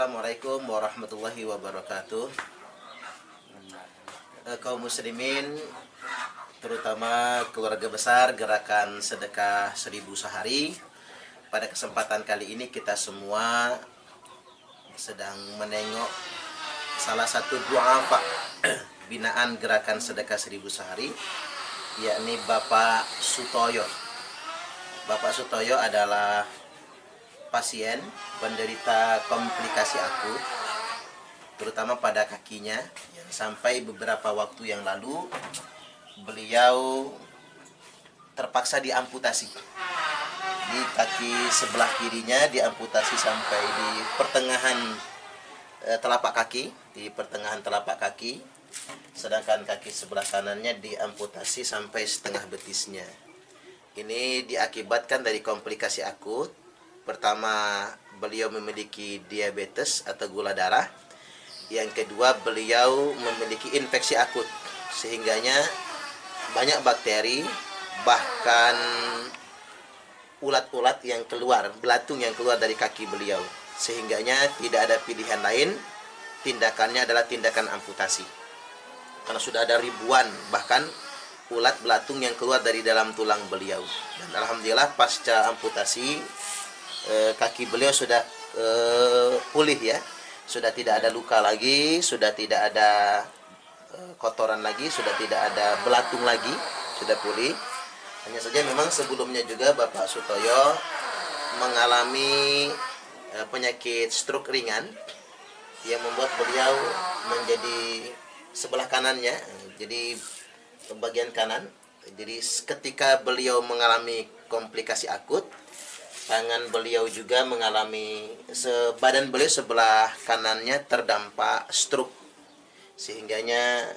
Assalamualaikum warahmatullahi wabarakatuh. Kaum muslimin, terutama keluarga besar Gerakan Sedekah 1000 Sehari. Pada kesempatan kali ini kita semua sedang menengok salah satu duafa binaan Gerakan Sedekah 1000 Sehari, yakni Bapak Sutoyo. Bapak Sutoyo adalah pasien penderita komplikasi akut, terutama pada kakinya, yang sampai beberapa waktu yang lalu beliau terpaksa diamputasi. Di kaki sebelah kirinya diamputasi sampai di pertengahan telapak kaki, sedangkan kaki sebelah kanannya diamputasi sampai setengah betisnya. Ini diakibatkan dari komplikasi akut. Pertama, beliau memiliki diabetes atau gula darah. Yang kedua, beliau memiliki infeksi akut, sehingganya banyak bakteri, bahkan ulat-ulat yang keluar, belatung yang keluar dari kaki beliau. Sehingganya tidak ada pilihan lain, tindakannya adalah tindakan amputasi. Karena sudah ada ribuan, bahkan ulat belatung yang keluar dari dalam tulang beliau. Dan alhamdulillah pasca amputasi, kaki beliau sudah pulih ya, sudah tidak ada luka lagi, sudah tidak ada kotoran lagi, sudah tidak ada belatung lagi, sudah pulih. Hanya saja memang sebelumnya juga Bapak Sutoyo mengalami penyakit stroke ringan yang membuat beliau menjadi sebelah kanannya, jadi bagian kanan. Jadi ketika beliau mengalami komplikasi akut, tangan beliau juga mengalami, badan beliau sebelah kanannya terdampak stroke, sehingganya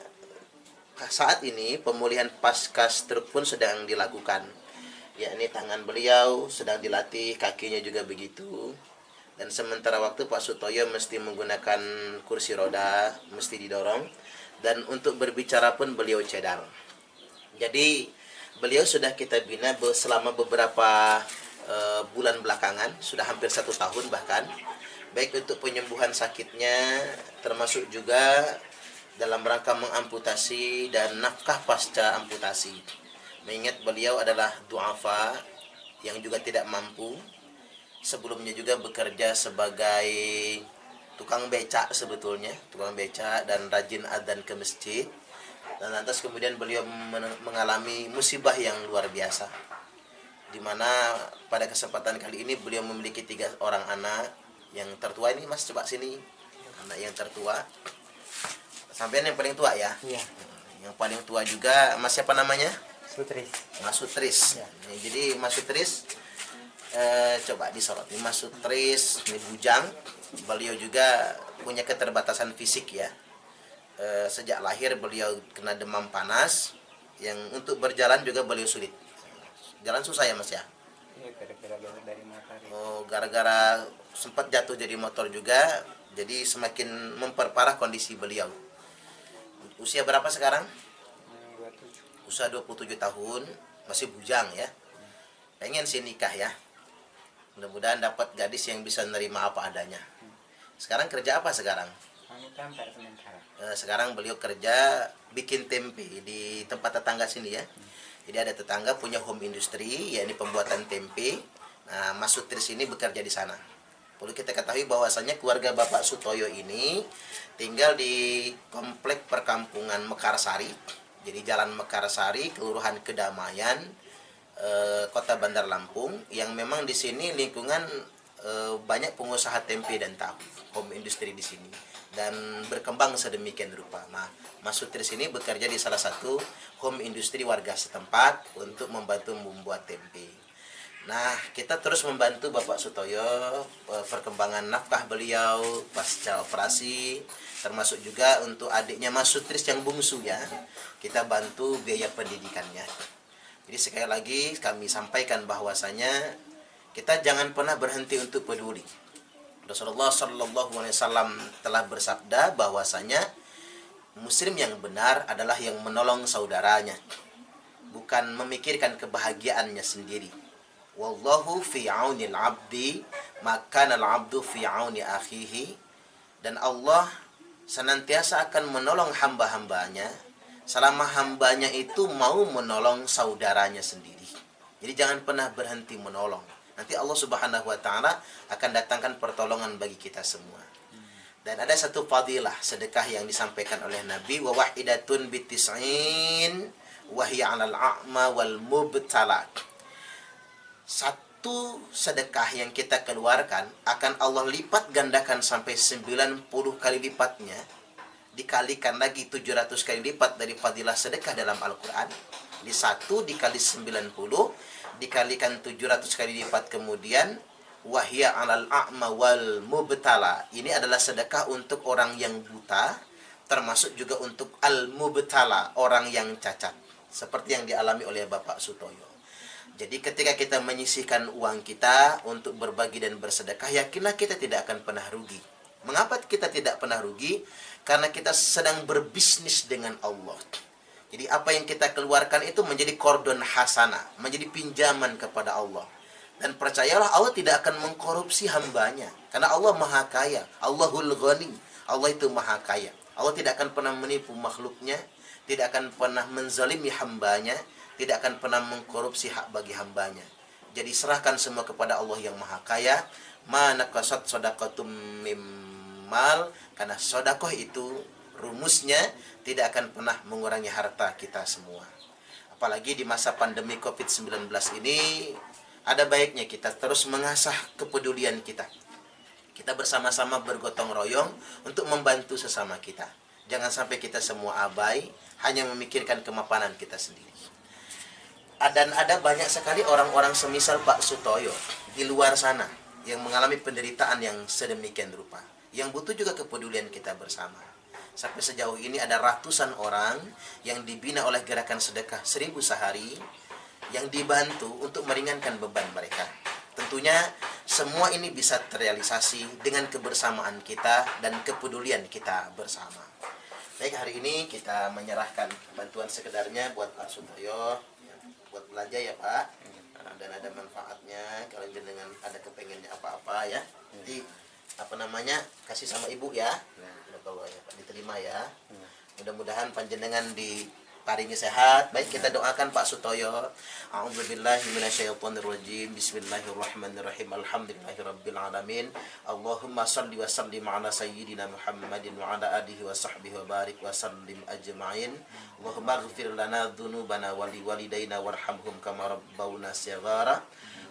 saat ini pemulihan pasca stroke pun sedang dilakukan, yakni tangan beliau sedang dilatih, kakinya juga begitu. Dan sementara waktu Pak Sutoyo mesti menggunakan kursi roda, mesti didorong, dan untuk berbicara pun beliau cedar. Jadi beliau sudah kita bina selama beberapa bulan belakangan, sudah hampir 1 tahun bahkan, baik untuk penyembuhan sakitnya, termasuk juga dalam rangka mengamputasi dan nafkah pasca amputasi. Mengingat beliau adalah duafa yang juga tidak mampu, sebelumnya juga bekerja sebagai tukang becak sebetulnya, tukang becak dan rajin adzan ke masjid. Dan lantas kemudian beliau mengalami musibah yang luar biasa, di mana pada kesempatan kali ini beliau memiliki 3 orang anak. Yang tertua ini, Mas, coba sini, anak yang tertua. Sampean yang paling tua ya? Iya. Yang paling tua juga, Mas siapa namanya? Sutris. Mas Sutris. Ya. Jadi Mas Sutris, coba disorot. Mas Sutris ini bujang. Beliau juga punya keterbatasan fisik ya. Sejak lahir beliau kena demam panas, yang untuk berjalan juga beliau sulit. Jalan susah ya, Mas ya? Iya, gara-gara dari motor. Oh, gara-gara sempat jatuh dari motor juga, jadi semakin memperparah kondisi beliau. Usia berapa sekarang? 27. Usia 27 tahun, masih bujang ya. Pengen sih nikah ya. Mudah-mudahan dapat gadis yang bisa menerima apa adanya. Sekarang kerja apa sekarang? Tempe sementara. Sekarang beliau kerja bikin tempe di tempat tetangga sini ya. Jadi ada tetangga punya home industry, yakni pembuatan tempe. Nah, Mas Sutris ini bekerja di sana. Perlu kita ketahui bahwasanya keluarga Bapak Sutoyo ini tinggal di komplek perkampungan Mekarsari. Jadi Jalan Mekarsari, Kelurahan Kedamaian, Kota Bandar Lampung, yang memang di sini lingkungan banyak pengusaha tempe dan tahu, home industry di sini, dan berkembang sedemikian rupa. Nah, Mas Sutris ini bekerja di salah satu home industry warga setempat untuk membantu membuat tempe. Nah, kita terus membantu Bapak Sutoyo, perkembangan nafkah beliau pasca operasi, termasuk juga untuk adiknya Mas Sutris yang bungsu ya. Kita bantu biaya pendidikannya. Jadi sekali lagi kami sampaikan bahwasanya kita jangan pernah berhenti untuk peduli. Rasulullah SAW telah bersabda bahwasanya Muslim yang benar adalah yang menolong saudaranya, bukan memikirkan kebahagiaannya sendiri. Wallahu fi aunil abdi, maka al abdu fi auni akhihi, Dan Allah senantiasa akan menolong hamba-hambanya selama hambanya itu mau menolong saudaranya sendiri. Jadi jangan pernah berhenti menolong. Nanti Allah Subhanahu wa taala akan datangkan pertolongan bagi kita semua. Dan ada satu fadilah sedekah yang disampaikan oleh Nabi, wa wahidatun bitis'in wa hiya 'alal a'ma wal mubtala. Satu sedekah yang kita keluarkan akan Allah lipat gandakan sampai 90 kali lipatnya, dikalikan lagi 700 kali lipat dari fadilah sedekah dalam Al-Quran. Di 1 dikali 90 dikalikan 700 kali lipat, kemudian wahya 'alal a'ma wal mubtala. Ini adalah sedekah untuk orang yang buta, termasuk juga untuk al-mubtala, orang yang cacat, seperti yang dialami oleh Bapak Sutoyo. Jadi ketika kita menyisihkan uang kita untuk berbagi dan bersedekah, yakinlah kita tidak akan pernah rugi. Mengapa kita tidak pernah rugi? Karena kita sedang berbisnis dengan Allah. Jadi apa yang kita keluarkan itu menjadi kordon hasanah, menjadi pinjaman kepada Allah. Dan percayalah, Allah tidak akan mengkorupsi hambanya. Karena Allah maha kaya. Allahul ghani. Allah itu maha kaya. Allah tidak akan pernah menipu makhluknya. Tidak akan pernah menzalimi hambanya. Tidak akan pernah mengkorupsi hak bagi hambanya. Jadi serahkan semua kepada Allah yang maha kaya. Ma naqasat shadaqatum mimmal. Karena sodakoh itu rumusnya tidak akan pernah mengurangi harta kita semua. Apalagi di masa pandemi COVID-19 ini, ada baiknya kita terus mengasah kepedulian kita. Kita bersama-sama bergotong royong untuk membantu sesama kita. Jangan sampai kita semua abai, hanya memikirkan kemapanan kita sendiri. Dan ada banyak sekali orang-orang semisal Pak Sutoyo di luar sana yang mengalami penderitaan yang sedemikian rupa, yang butuh juga kepedulian kita bersama. Sampai sejauh ini ada ratusan orang yang dibina oleh gerakan sedekah 1000 sehari, yang dibantu untuk meringankan beban mereka. Tentunya semua ini bisa terrealisasi dengan kebersamaan kita dan kepedulian kita bersama. Baik, hari ini kita menyerahkan bantuan sekedarnya buat Pak Sutoyo, ya, buat belanja ya Pak, dan ada manfaatnya. Kalau dengan ada kepengennya apa-apa ya, nanti kasih sama ibu ya. Kalau ya Pak diterima ya. Mudah-mudahan panjenengan diparingi sehat. Baik, kita doakan Pak Sutoyo. A'udzubillahi minasyaitonirrajim. Bismillahirrahmanirrahim. Alhamdulillahirabbil alamin. Allahumma shalli wa sallim ala sayyidina Muhammadin wa ala alihi wa sahbihi wa barik wa sallim ajma'in. Allahumma ighfir lana dzunubana wa liwalidayna warhamhum kama rabbawna shighara.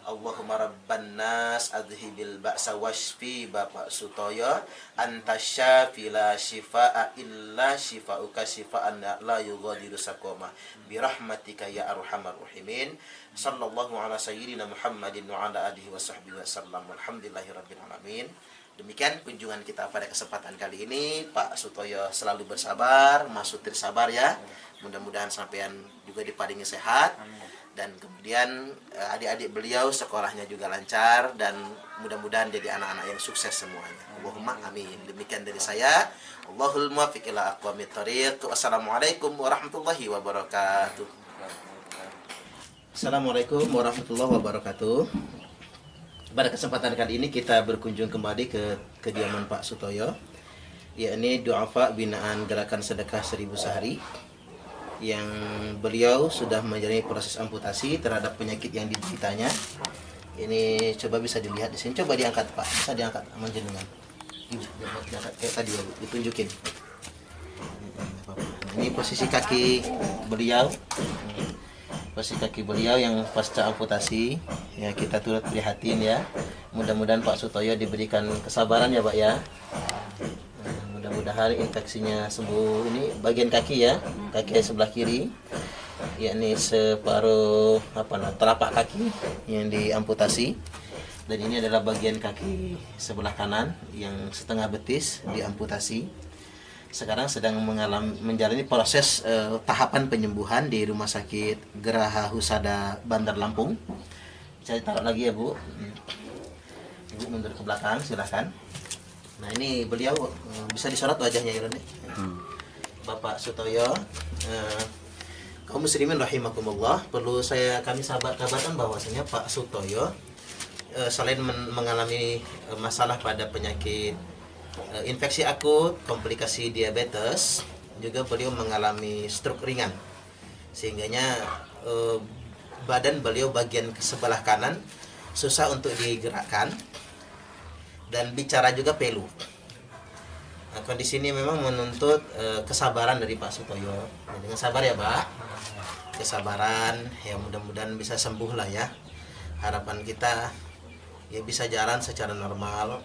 Allahumma rabban nas adhibil ba'sa washfi Bapak Sutoyo, anta syafi la shifaa illa shifauka shifaan la yughadiru saqama birahmatika ya arhamar rahimin. Sallallahu ala sayyidina Muhammadin wa ala alihi wa sahbihi wasallam. Alhamdulillahirabbil alamin. Demikian kunjungan kita pada kesempatan kali ini. Pak Sutoyo selalu bersabar, Mas Sutri sabar ya. Mudah-mudahan sampean juga diparingi sehat. Dan kemudian adik-adik beliau sekolahnya juga lancar, dan mudah-mudahan jadi anak-anak yang sukses semuanya. Allahumma amin. Demikian dari saya. Allahul muwaffiq ila aqwamit thoriq. Wassalamualaikum warahmatullahi wabarakatuh. Assalamualaikum warahmatullahi wabarakatuh. Pada kesempatan kali ini kita berkunjung kembali ke kediaman Pak Sutoyo, yakni du'afa binaan gerakan sedekah 1000 sehari, yang beliau sudah menjalani proses amputasi terhadap penyakit yang dideritanya. Ini coba bisa dilihat di sini. Coba diangkat Pak, bisa diangkat aman jenengan. Diangkat kayak tadi ya, ditunjukin. Ini posisi kaki beliau. Posisi kaki beliau yang pasca amputasi. Ya, kita turut prihatin ya. Mudah-mudahan Pak Sutoyo diberikan kesabaran ya Pak ya. Mudah-mudahan infeksinya sembuh. Ini bagian kaki ya, kaki sebelah kiri, yakni separuh telapak kaki yang diamputasi, dan ini adalah bagian kaki sebelah kanan yang setengah betis diamputasi. Sekarang sedang menjalani proses tahapan penyembuhan di Rumah Sakit Geraha Husada Bandar Lampung. Saya taruh lagi ya Bu. Ibu mundur ke belakang silahkan. Nah, ini beliau bisa disorot wajahnya ya Ron. Bapak Sutoyo, kaum muslimin rahimakumullah, perlu kami kabarkan bahwasanya Pak Sutoyo selain mengalami masalah pada penyakit infeksi akut, komplikasi diabetes, juga beliau mengalami stroke ringan, sehingganya badan beliau bagian sebelah kanan susah untuk digerakkan dan bicara juga pilu. Nah, kondisi ini memang menuntut kesabaran dari Pak Sutoyo. Nah, dengan sabar ya Pak, kesabaran, ya mudah-mudahan bisa sembuh lah ya. Harapan kita ya bisa jalan secara normal,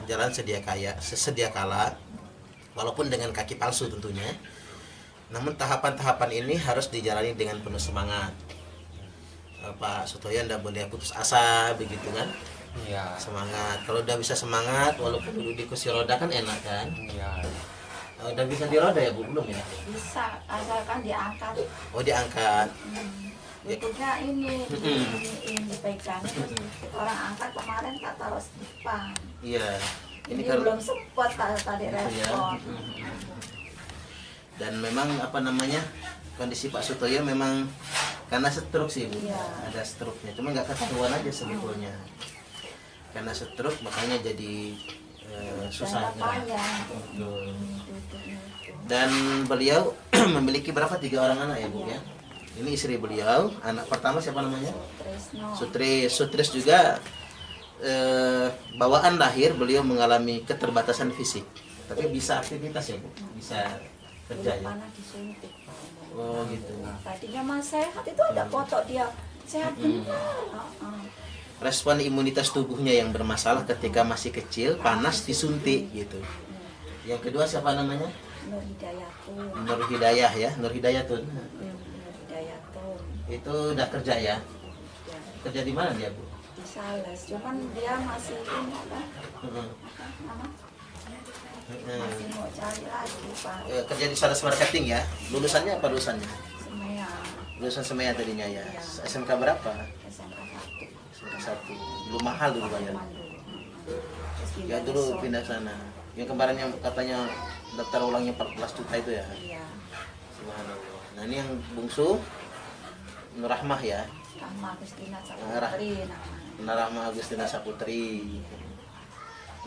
jalan sedia kala, walaupun dengan kaki palsu tentunya. Namun tahapan-tahapan ini harus dijalani dengan penuh semangat. Pak Sutoyo tidak boleh putus asa begitu kan? Iya. Semangat. Kalau udah bisa semangat, walaupun duduk di kursi roda kan enak kan? Iya. Udah bisa di roda ya Bu, belum ya? Bisa, asalkan diangkat. Oh diangkat. Bentuknya ini dipegangnya terus orang angkat kemarin tak taruh di depan. Iya. Ini kalau belum sempat tadi gitu ya. respon. Dan memang apa namanya, kondisi Pak Sutoyo memang karena stroke sih Bu. Iya. Ada stroke-nya, cuma nggak ketahuan aja sebetulnya. Karena stroke makanya jadi susah gerak. Betul. Dan beliau memiliki berapa? 3 orang anak ya Bu ya. Ini istri beliau, anak pertama siapa namanya? Sutris juga bawaan lahir beliau mengalami keterbatasan fisik, tapi bisa aktivitas ya Bu, bisa kerja ya. Disuntik. Oh gitu. Tadinya mas sehat itu ada foto dia sehat benar. Respon imunitas tubuhnya yang bermasalah ketika masih kecil, panas disuntik gitu. Yang kedua siapa namanya? Nur Hidayatun. Nur Hidayah ya, Nur Hidayatun. Nur Hidayatun. Itu udah kerja ya? Ya, Kerja di mana dia Bu? di Sales, cuman dia masih ini apa? Nama? Masih mau cari lagi Pak. Kerja di Sales Marketing ya. Lulusannya apa lulusannya? Semea. Lulusan Semea tadinya ya. Iya. SMK berapa? SMK 1. SMK 1. Belum mahal dulu bayar. Ya dulu pindah sana. Yang kemarin yang katanya daftar ulangnya 14 juta itu ya. Iya. Subhanallah. Nah ini yang bungsu Nur Rahmah ya. Rahma Agustina Saputri namanya. Nur Rahmah Agustina Saputri.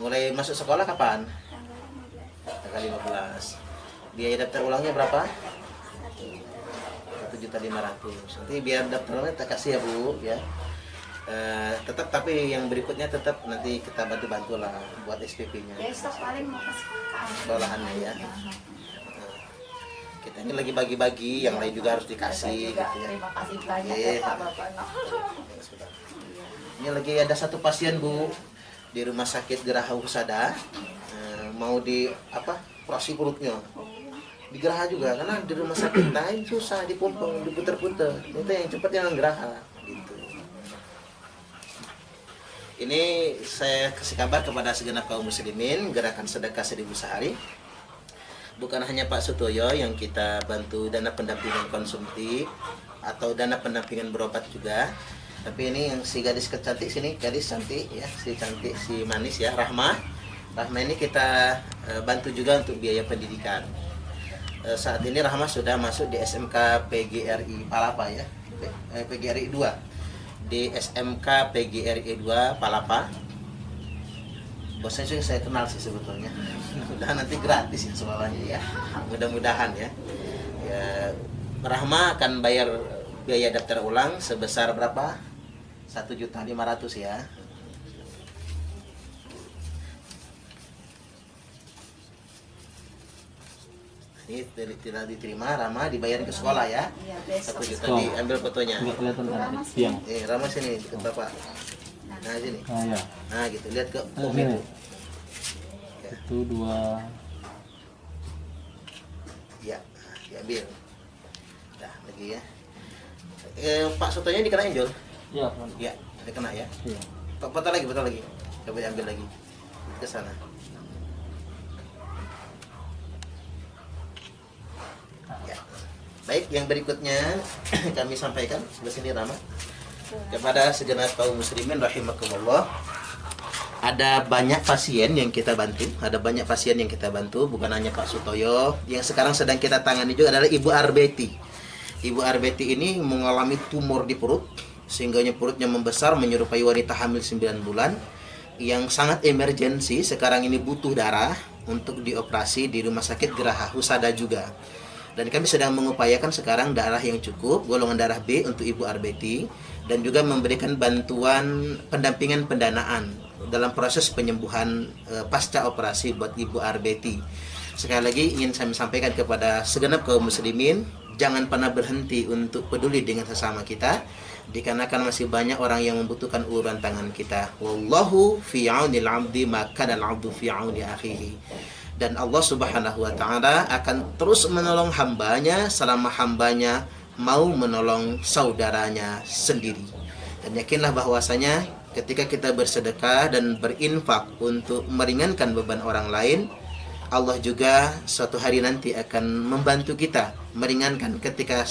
Mulai masuk sekolah kapan? Tanggal 15. Biaya daftar ulangnya berapa? 1.500.000. Nanti biar daftar ulangnya tak kasih ya Bu ya. Tetap tapi yang berikutnya tetap nanti kita bantu lah buat SPP-nya. Besok paling mau ke Sekolahannya ya. Kita ini lagi bagi-bagi, yang lain juga harus dikasih juga. gitu ya. Terima kasih banyak Iya. ya Pak Bapak. Ini lagi ada satu pasien Bu di rumah sakit Geraha Husada, mau di apa operasi perutnya, di Geraha juga karena di rumah sakit lain susah dipompa, diputer-puter. Itu yang cepat yang Geraha gitu. Ini saya kasih kabar kepada segenap kaum muslimin, gerakan sedekah 1.000 sehari. Bukan hanya Pak Sutoyo yang kita bantu dana pendampingan konsumtif atau dana pendampingan berobat juga. Tapi ini yang si gadis kecantik sini, gadis cantik ya, si cantik, si manis ya, Rahma. Rahma ini kita bantu juga untuk biaya pendidikan. Saat ini Rahma sudah masuk di SMK PGRI Palapa ya, PGRI 2. Di SMK PGRI 2 Palapa. Bosnya juga saya kenal sih sebetulnya. Mudah nanti gratis ya sekolahnya ya. Mudah-mudahan ya. Ya, Rahma akan bayar biaya daftar ulang sebesar berapa? 1.500.000 ya. Ini tidak diterima, Rama dibayar ke sekolah ya. Iya, besok. 1 juta diambil fotonya. Nggak kelihatan kan? Siang. Rama sini ke Bapak. Nah sini. Ah ya. Nah gitu, lihat ke Nah, Om sini. itu. Itu 2. Ya, diambil. Dah lagi ya. Pak Sotonya dikenain Jol? Ya, Ya, dikena ya. iya. Foto lagi, foto lagi. Coba diambil lagi. Ke sana. Ya. Baik, yang berikutnya kami sampaikan sebelah sini Rama kepada segenap kaum muslimin rahimakumullah. Ada banyak pasien yang kita bantu, bukan hanya Pak Sutoyo. Yang sekarang sedang kita tangani juga adalah Ibu Arbeti. Ibu Arbeti ini mengalami tumor di perut, sehingga perutnya membesar menyerupai wanita hamil 9 bulan, yang sangat emergensi. Sekarang ini butuh darah. untuk dioperasi di Rumah Sakit Geraha Husada juga. Dan kami sedang mengupayakan sekarang darah yang cukup, golongan darah B untuk Ibu Arbeti, dan juga memberikan bantuan pendampingan pendanaan dalam proses penyembuhan pasca operasi buat Ibu Arbeti. Sekali lagi ingin saya sampaikan kepada segenap kaum muslimin, jangan pernah berhenti untuk peduli dengan sesama kita, dikarenakan masih banyak orang yang membutuhkan uluran tangan kita. Wallahu fi 'aunil 'abdi ma kana al-'abdu fi 'auni akhihi. Dan Allah Subhanahu wa taala akan terus menolong hambanya selama hambanya mau menolong saudaranya sendiri. Dan yakinlah bahwasanya ketika kita bersedekah dan berinfak untuk meringankan beban orang lain, Allah juga suatu hari nanti akan membantu kita meringankan ketika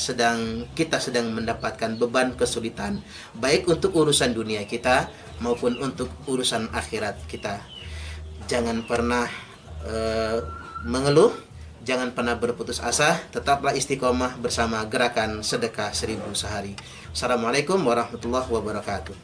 kita sedang mendapatkan beban kesulitan, baik untuk urusan dunia kita maupun untuk urusan akhirat kita. Jangan pernah mengeluh, jangan pernah berputus asa, tetaplah istiqomah bersama gerakan sedekah 1000 sehari. Assalamualaikum warahmatullahi wabarakatuh.